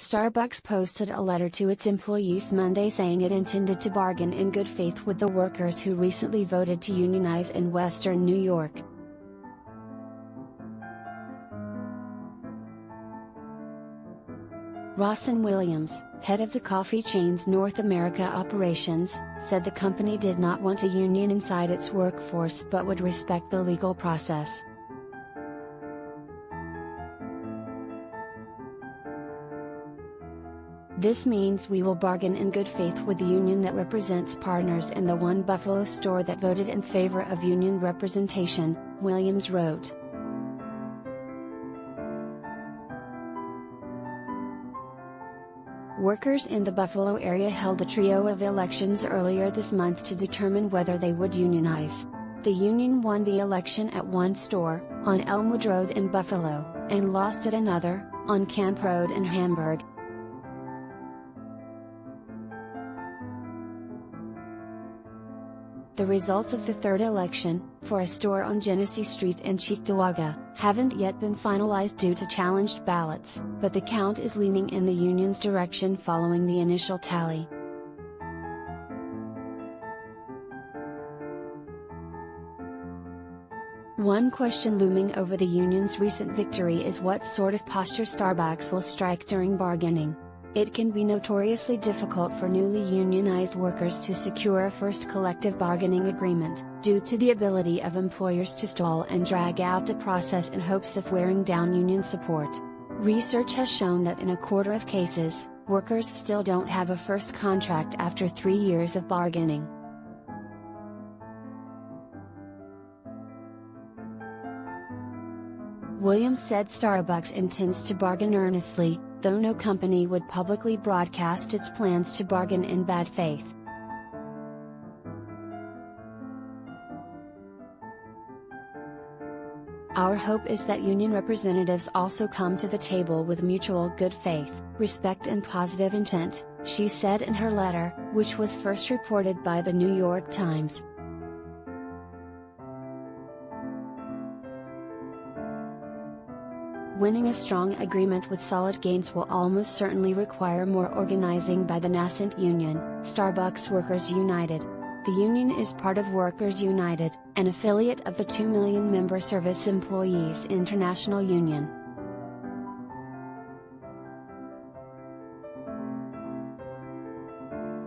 Starbucks posted a letter to its employees Monday saying it intended to bargain in good faith with the workers who recently voted to unionize in Western New York. Rossann Williams, head of the coffee chain's North America operations, said the company did not want a union inside its workforce but would respect the legal process. This means we will bargain in good faith with the union that represents partners in the one Buffalo store that voted in favor of union representation, Williams wrote. Workers in the Buffalo area held a trio of elections earlier this month to determine whether they would unionize. The union won the election at one store, on Elmwood Road in Buffalo, and lost at another, on Camp Road in Hamburg. The results of the third election, for a store on Genesee Street in Cheektowaga, haven't yet been finalized due to challenged ballots, but the count is leaning in the union's direction following the initial tally. One question looming over the union's recent victory is what sort of posture Starbucks will strike during bargaining. It can be notoriously difficult for newly unionized workers to secure a first collective bargaining agreement, due to the ability of employers to stall and drag out the process in hopes of wearing down union support. Research has shown that in a quarter of cases, workers still don't have a first contract after 3 years of bargaining. Williams said Starbucks intends to bargain earnestly, though no company would publicly broadcast its plans to bargain in bad faith. Our hope is that union representatives also come to the table with mutual good faith, respect and positive intent, she said in her letter, which was first reported by the New York Times. Winning a strong agreement with solid gains will almost certainly require more organizing by the nascent union, Starbucks Workers United. The union is part of Workers United, an affiliate of the 2 million member Service Employees International Union.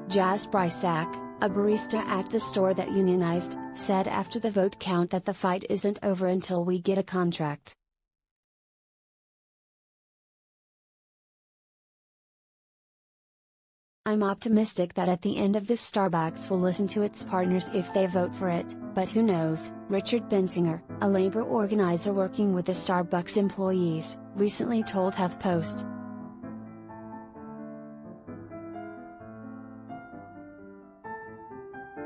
Jazz Brysack, a barista at the store that unionized, said after the vote count that the fight isn't over until we get a contract. I'm optimistic that at the end of this Starbucks will listen to its partners if they vote for it, but who knows, Richard Bensinger, a labor organizer working with the Starbucks employees, recently told HuffPost.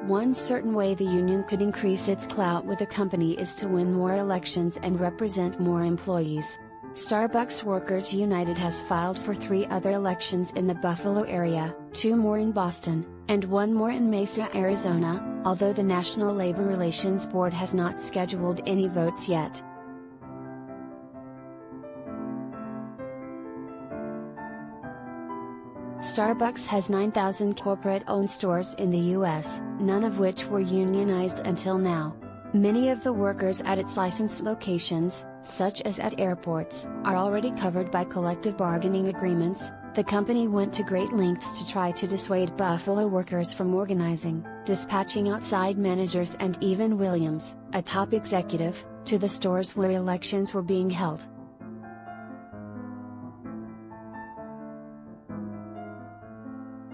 One certain way the union could increase its clout with the company is to win more elections and represent more employees. Starbucks Workers United has filed for 3 other elections in the Buffalo area, 2 more in Boston, and 1 more in Mesa, Arizona, although the National Labor Relations Board has not scheduled any votes yet. Starbucks has 9,000 corporate-owned stores in the U.S., none of which were unionized until now. Many of the workers at its licensed locations, such as at airports, are already covered by collective bargaining agreements. The company went to great lengths to try to dissuade Buffalo workers from organizing, dispatching outside managers and even Williams, a top executive, to the stores where elections were being held.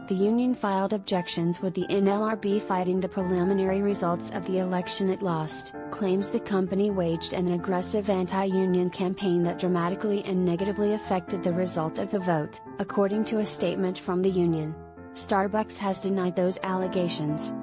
The union filed objections with the NLRB fighting the preliminary results of the election it lost, claims the company waged an aggressive anti-union campaign that dramatically and negatively affected the result of the vote, according to a statement from the union. Starbucks has denied those allegations.